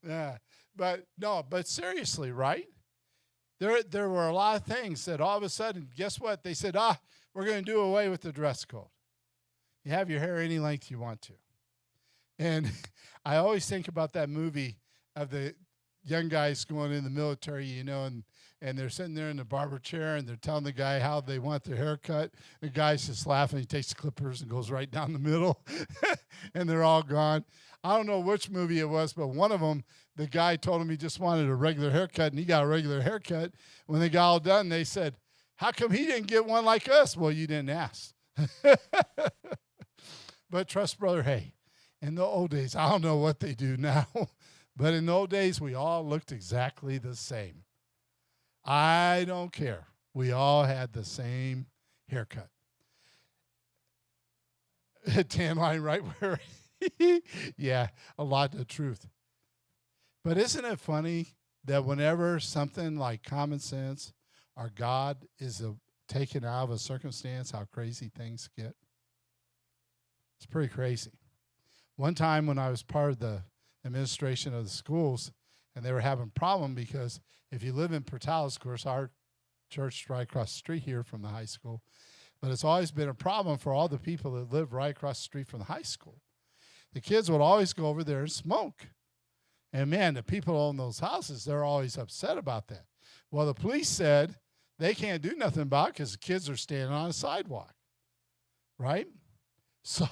Speaker 1: Yeah. But seriously, right? There were a lot of things that all of a sudden, guess what? They said, we're going to do away with the dress code. You have your hair any length you want to. And I always think about that movie of the young guys going in the military, and they're sitting there in the barber chair and they're telling the guy how they want their hair cut. The guy's just laughing. He takes the clippers and goes right down the middle and they're all gone. I don't know which movie it was, but one of them, the guy told him he just wanted a regular haircut and he got a regular haircut. When they got all done, they said, how come he didn't get one like us? Well, you didn't ask. But trust Brother Hay. In the old days, I don't know what they do now, but in the old days, we all looked exactly the same. I don't care. We all had the same haircut. Tan line right where, yeah, a lot of truth. But isn't it funny that whenever something like common sense or God is taken out of a circumstance, how crazy things get? It's pretty crazy. One time when I was part of the administration of the schools, and they were having a problem because if you live in Portales, of course, our church is right across the street here from the high school, but it's always been a problem for all the people that live right across the street from the high school. The kids would always go over there and smoke. And, man, the people in those houses, they're always upset about that. Well, the police said they can't do nothing about it because the kids are standing on a sidewalk, right? So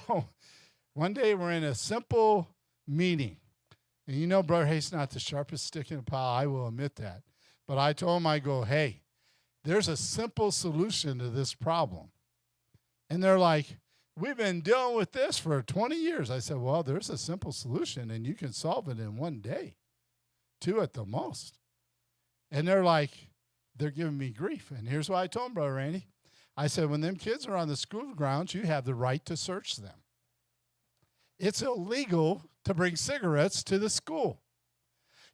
Speaker 1: one day we're in a simple meeting. And Brother Hayes not the sharpest stick in the pile. I will admit that. But I told him, I go, hey, there's a simple solution to this problem. And they're like, we've been dealing with this for 20 years. I said, well, there's a simple solution, and you can solve it in one day, 2 at the most. And they're giving me grief. And here's what I told them, Brother Randy. I said, when them kids are on the school grounds, you have the right to search them. It's illegal to bring cigarettes to the school.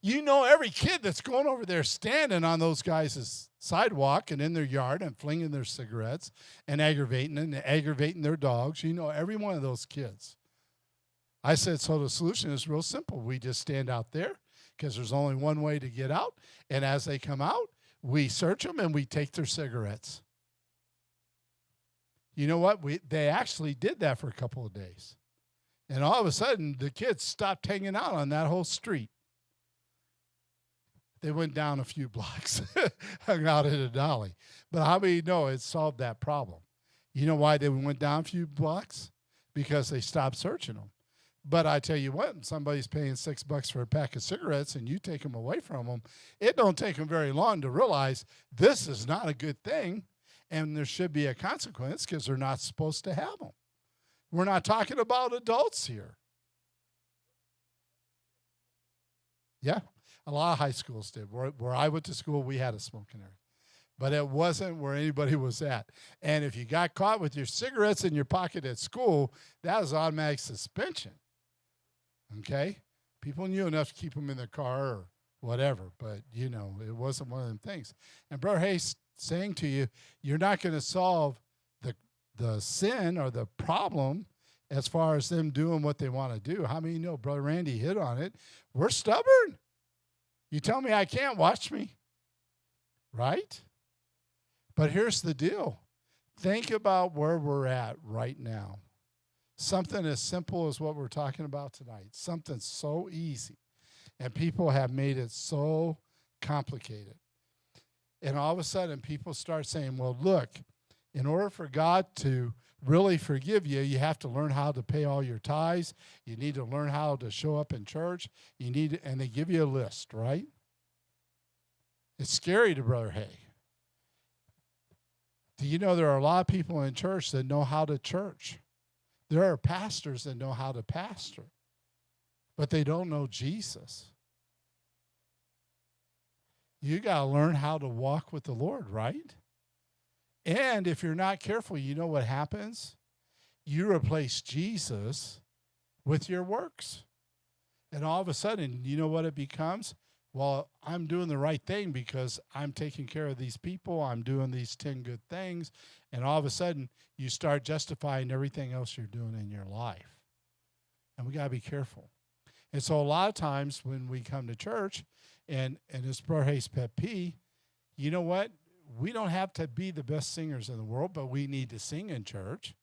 Speaker 1: Every kid that's going over there standing on those guys' sidewalk and in their yard and flinging their cigarettes and aggravating their dogs. Every one of those kids. I said, so the solution is real simple. We just stand out there because there's only one way to get out. And as they come out, we search them and we take their cigarettes. You know what? They actually did that for a couple of days. And all of a sudden, the kids stopped hanging out on that whole street. They went down a few blocks, hung out at a dolly. But how many know it solved that problem? You know why they went down a few blocks? Because they stopped searching them. But I tell you what, somebody's paying $6 for a pack of cigarettes and you take them away from them, it don't take them very long to realize this is not a good thing and there should be a consequence because they're not supposed to have them. We're not talking about adults here. Yeah, a lot of high schools did. Where I went to school, we had a smoking area. But it wasn't where anybody was at. And if you got caught with your cigarettes in your pocket at school, that was automatic suspension. Okay? People knew enough to keep them in their car or whatever, but, it wasn't one of them things. And Brother Hayes saying to you, you're not going to solve the sin or the problem as far as them doing what they want to do. How many know Brother Randy hit on it? We're stubborn. You tell me I can't, watch me. Right? But here's the deal. Think about where we're at right now. Something as simple as what we're talking about tonight. Something so easy. And people have made it so complicated. And all of a sudden, people start saying, well, look, in order for God to really forgive you, you have to learn how to pay all your tithes. You need to learn how to show up in church. And they give you a list, right? It's scary to Brother Hay. Do you know there are a lot of people in church that know how to church? There are pastors that know how to pastor, but they don't know Jesus. You got to learn how to walk with the Lord, right? And if you're not careful, you know what happens? You replace Jesus with your works. And all of a sudden, you know what it becomes? Well, I'm doing the right thing because I'm taking care of these people. I'm doing these 10 good things. And all of a sudden, you start justifying everything else you're doing in your life. And we got to be careful. And so a lot of times when we come to church, and it's Brother Hayes' pet peeve, you know what? We don't have to be the best singers in the world, but we need to sing in church.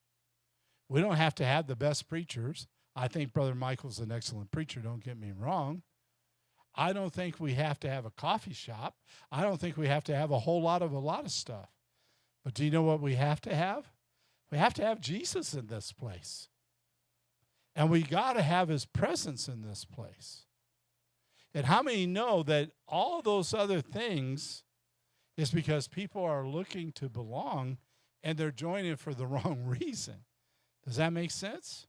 Speaker 1: We don't have to have the best preachers. I think Brother Michael's an excellent preacher, don't get me wrong. I don't think we have to have a coffee shop. I don't think we have to have a lot of stuff. But do you know what we have to have? We have to have Jesus in this place. And we got to have his presence in this place. And how many know that all those other things is because people are looking to belong and they're joining for the wrong reason? Does that make sense?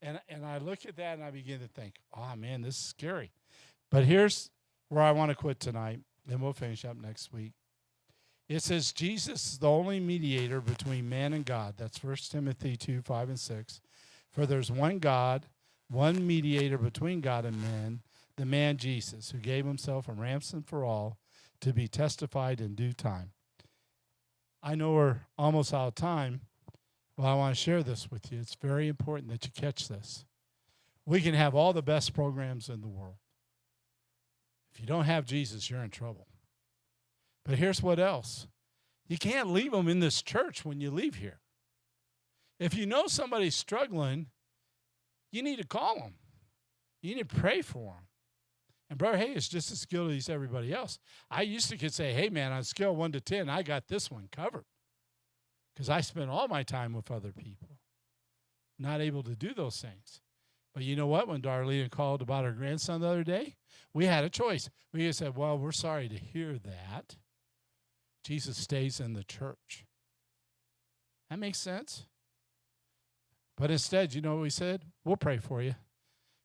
Speaker 1: And I look at that and I begin to think, oh, man, this is scary. But here's where I want to quit tonight, and we'll finish up next week. It says Jesus is the only mediator between man and God. That's 1 Timothy 2, 5, and 6. For there's one God, one mediator between God and man, the man Jesus, who gave himself a ransom for all to be testified in due time. I know we're almost out of time, but I want to share this with you. It's very important that you catch this. We can have all the best programs in the world. If you don't have Jesus, you're in trouble. But here's what else. You can't leave them in this church when you leave here. If you know somebody's struggling, you need to call them. You need to pray for them. And Brother Hay is just as guilty as everybody else. I used to could say, hey, man, on a scale of 1 to 10, I got this one covered. Because I spent all my time with other people. Not able to do those things. But you know what? When Darlene called about her grandson the other day, we had a choice. We just said, well, we're sorry to hear that. Jesus stays in the church. That makes sense? But instead, you know what we said? We'll pray for you.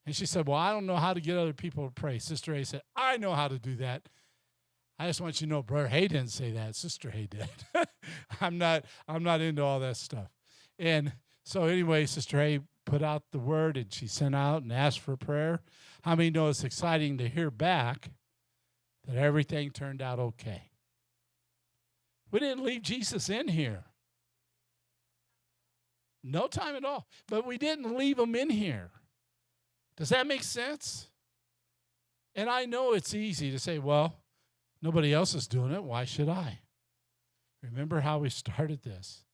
Speaker 1: And she said, well, I don't know how to get other people to pray. Sister A said, I know how to do that. I just want you to know, Brother Hay didn't say that. Sister Hay did. I'm not into all that stuff. And so anyway, Sister Hay put out the word, and she sent out and asked for prayer. How many know it's exciting to hear back that everything turned out okay? We didn't leave Jesus in here. No time at all. But we didn't leave him in here. Does that make sense? And I know it's easy to say, well, nobody else is doing it. Why should I? Remember how we started this.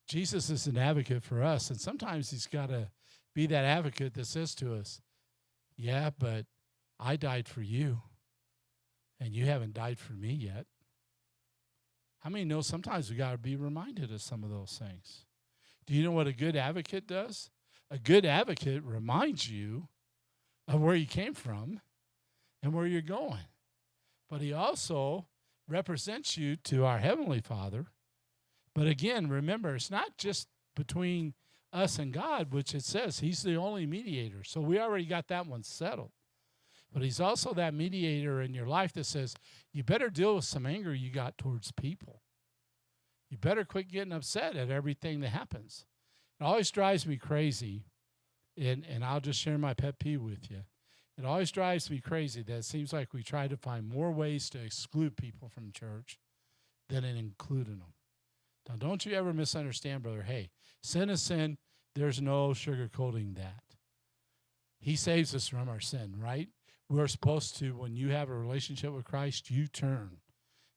Speaker 1: Jesus is an advocate for us, and sometimes he's got to be that advocate that says to us, yeah, but I died for you, and you haven't died for me yet. How many know sometimes we got to be reminded of some of those things? Do you know what a good advocate does? A good advocate reminds you of where you came from and where you're going. But he also represents you to our Heavenly Father. But again, remember, it's not just between us and God, which it says he's the only mediator. So we already got that one settled. But he's also that mediator in your life that says, you better deal with some anger you got towards people. You better quit getting upset at everything that happens. It always drives me crazy, and I'll just share my pet peeve with you. It always drives me crazy that it seems like we try to find more ways to exclude people from church than in including them. Now, don't you ever misunderstand, brother. Hey, sin is sin. There's no sugarcoating that. He saves us from our sin, right? We're supposed to, when you have a relationship with Christ, you turn,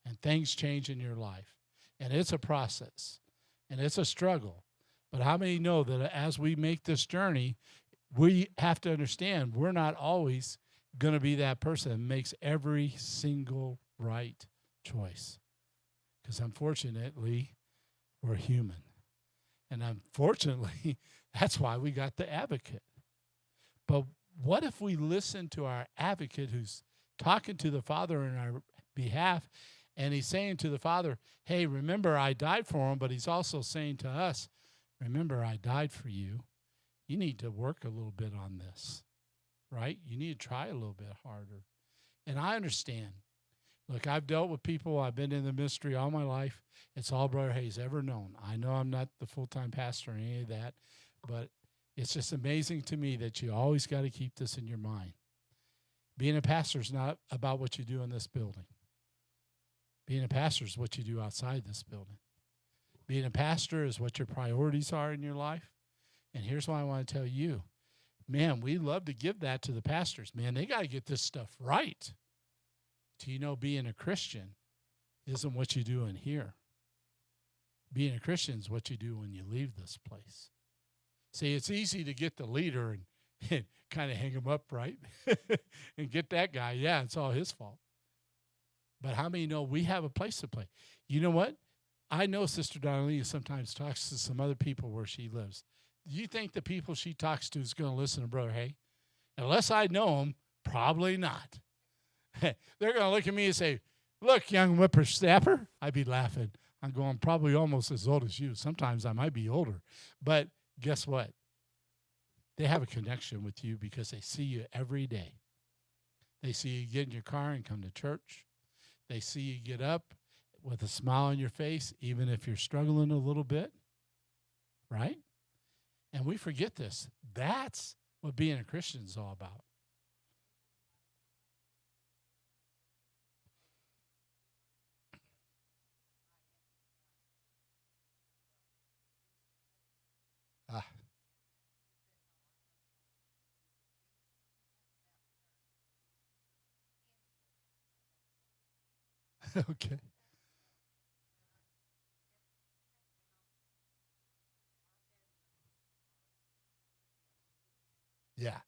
Speaker 1: and things change in your life. And it's a process, and it's a struggle. But how many know that as we make this journey, we have to understand we're not always going to be that person that makes every single right choice. Because unfortunately, we're human. And unfortunately, that's why we got the advocate. But what if we listen to our advocate who's talking to the Father in our
Speaker 2: behalf. And he's saying to the Father, hey, remember I died for him, but he's also saying to us, remember I died for you. You need to work a little bit on this, right? You need to try a little bit harder. And I understand. Look, I've dealt with people. I've been in the ministry all my life. It's all Brother Hayes ever known. I know I'm not the full-time pastor or any of that, but it's just amazing to me that you always got to keep this in your mind. Being a pastor is not about what you do in this building. Being a pastor is what you do outside this building. Being a pastor is what your priorities are in your life. And here's what I want to tell you. Man, we love to give that to the pastors. Man, they got to get this stuff right. Do you know being a Christian isn't what you do in here? Being a Christian is what you do when you leave this place. See, it's easy to get the leader and kind of hang him up, right? And get that guy. Yeah, it's all his fault. But how many know we have a place to play? You know what? I know Sister Donnelly sometimes talks to some other people where she lives. Do you think the people she talks to is going to listen to Brother Hay? Unless I know them, probably not. They're going to look at me and say, look, young whippersnapper. I'd be laughing. I'm going, probably almost as old as you. Sometimes I might be older. But guess what? They have a connection with you because they see you every day. They see you get in your car and come to church. They see you get up with a smile on your face, even if you're struggling a little bit, right? And we forget this. That's what being a Christian is all about. Ah. Okay. Yeah.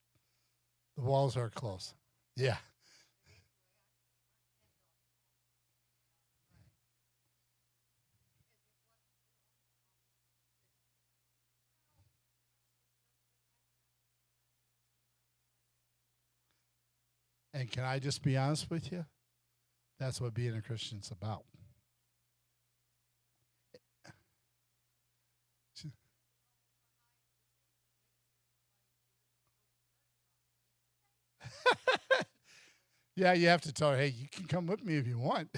Speaker 2: The walls are close. Yeah. And can I just be honest with you? That's what being a Christian's about. Yeah, you have to tell her, hey, you can come with me if you want.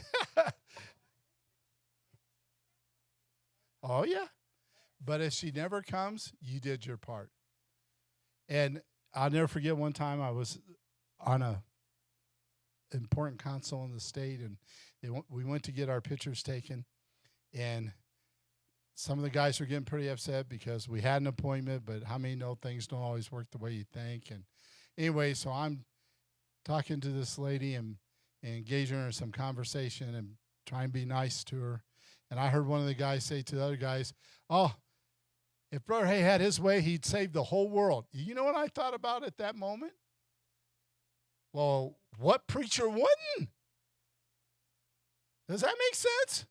Speaker 2: Oh, yeah. But if she never comes, you did your part. And I'll never forget one time I was on a important console in the state, and we went to get our pictures taken, and some of the guys were getting pretty upset because we had an appointment, but how many know things don't always work the way you think? And anyway, so I'm talking to this lady and engaging her in some conversation and trying to be nice to her. And I heard one of the guys say to the other guys, oh, if Brother Hay had his way, he'd save the whole world. You know what I thought about at that moment? Well, what preacher wouldn't? Does that make sense?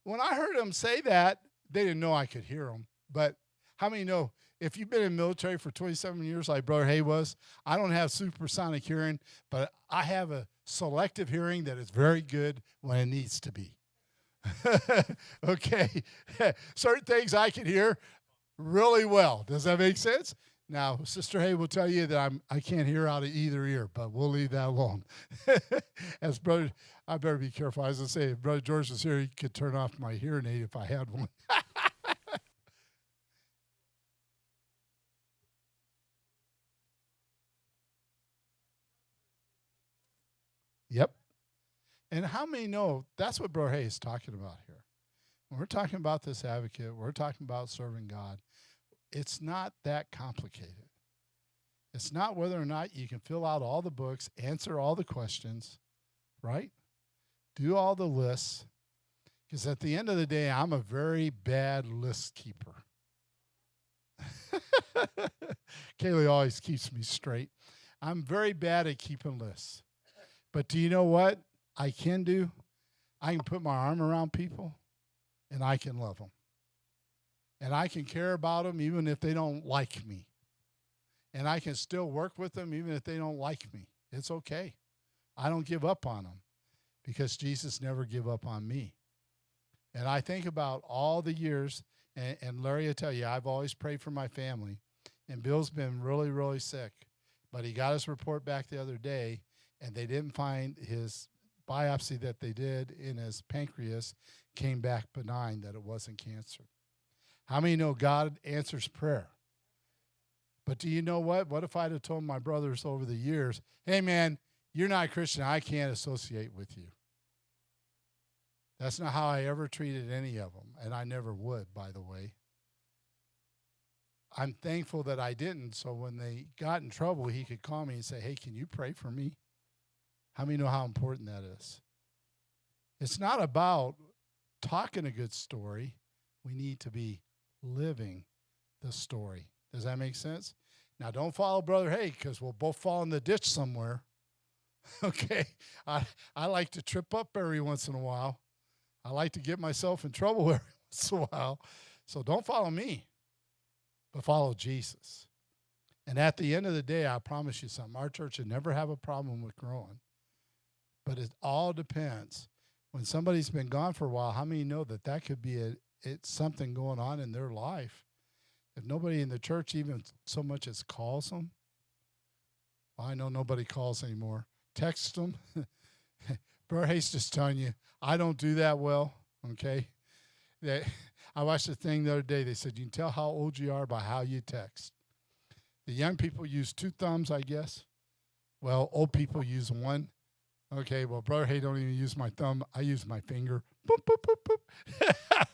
Speaker 2: When I heard him say that, they didn't know I could hear him. But how many know if you've been in the military for 27 years like Brother Hay was, I don't have supersonic hearing, but I have a selective hearing that is very good when it needs to be. Okay. Certain things I can hear really well. Does that make sense? Now, Sister Hay will tell you that I can't hear out of either ear, but we'll leave that alone. As brother, I better be careful. As I say, if Brother George was here, he could turn off my hearing aid if I had one. Yep. And how many know that's what Brother Hay is talking about here? When we're talking about this advocate, we're talking about serving God. It's not that complicated. It's not whether or not you can fill out all the books, answer all the questions, right? Do all the lists. Because at the end of the day, I'm a very bad list keeper. Kaylee always keeps me straight. I'm very bad at keeping lists. But do you know what I can do? I can put my arm around people, and I can love them. And I can care about them even if they don't like me. And I can still work with them even if they don't like me. It's okay. I don't give up on them.
Speaker 1: because Jesus never gave up on me. And I think about all the years, and Larry will tell you, I've always prayed for my family. And Bill's been really, really sick. But he got his report back the other day, and they didn't find his biopsy that they did in his pancreas came back benign, that it wasn't cancer. How many know God answers prayer? But do you know what? What if I'd have told my brothers over the years, hey, man, you're not a Christian. I can't associate with you. That's not how I ever treated any of them, and I never would, by the way. I'm thankful that I didn't, so when they got in trouble, he could call me and say, hey, can you pray for me? How many know how important that is? It's not about talking a good story. We need to be living the story. Does that make sense? Now, don't follow Brother Hay, because we'll both fall in the ditch somewhere. Okay? I like to trip up every once in a while. I like to get myself in trouble every once in a while. So don't follow me, but follow Jesus. And at the end of the day, I promise you something. Our church would never have a problem with growing. But it all depends. When somebody's been gone for a while, how many know that that could be it's something going on in their life? If nobody in the church even so much as calls them, well, I know nobody calls anymore. Text them. Brother Hayes just telling you, I don't do that well, okay? I watched a thing the other day. They said, you can tell how old you are by how you text. The young people use 2 thumbs, I guess. Well, old people use 1. Okay, well, Brother Hay don't even use my thumb. I use my finger. Boop, boop, boop,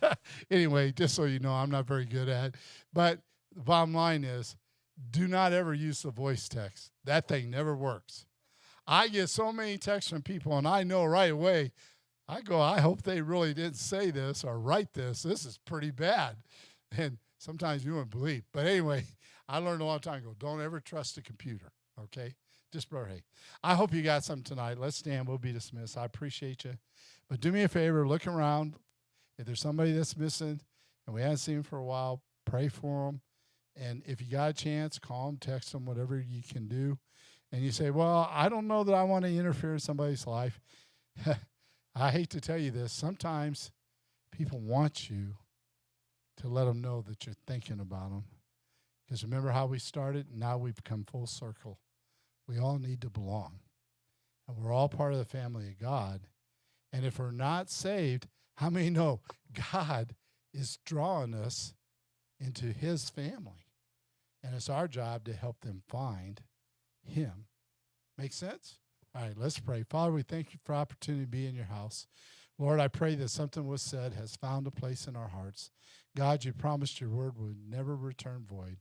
Speaker 1: boop. Anyway, just so you know, I'm not very good at it. But the bottom line is, do not ever use the voice text. That thing never works. I get so many texts from people, and I know right away, I go, I hope they really didn't say this or write this. This is pretty bad. And sometimes you wouldn't believe. But anyway, I learned a long time ago, don't ever trust a computer, okay? Just Brother Hay. I hope you got something tonight. Let's stand. We'll be dismissed. I appreciate you. But do me a favor, look around. If there's somebody that's missing and we haven't seen them for a while, pray for them. And if you got a chance, call them, text them, whatever you can do. And you say, well, I don't know that I want to interfere in somebody's life. I hate to tell you this. Sometimes people want you to let them know that you're thinking about them. Because remember how we started? Now we've come full circle. We all need to belong. And we're all part of the family of God. And if we're not saved, how many know God is drawing us into his family? And it's our job to help them find him. Make sense? All right, let's pray. Father, we thank you for the opportunity to be in your house. Lord, I pray that something was said has found a place in our hearts. God, you promised your word would never return void.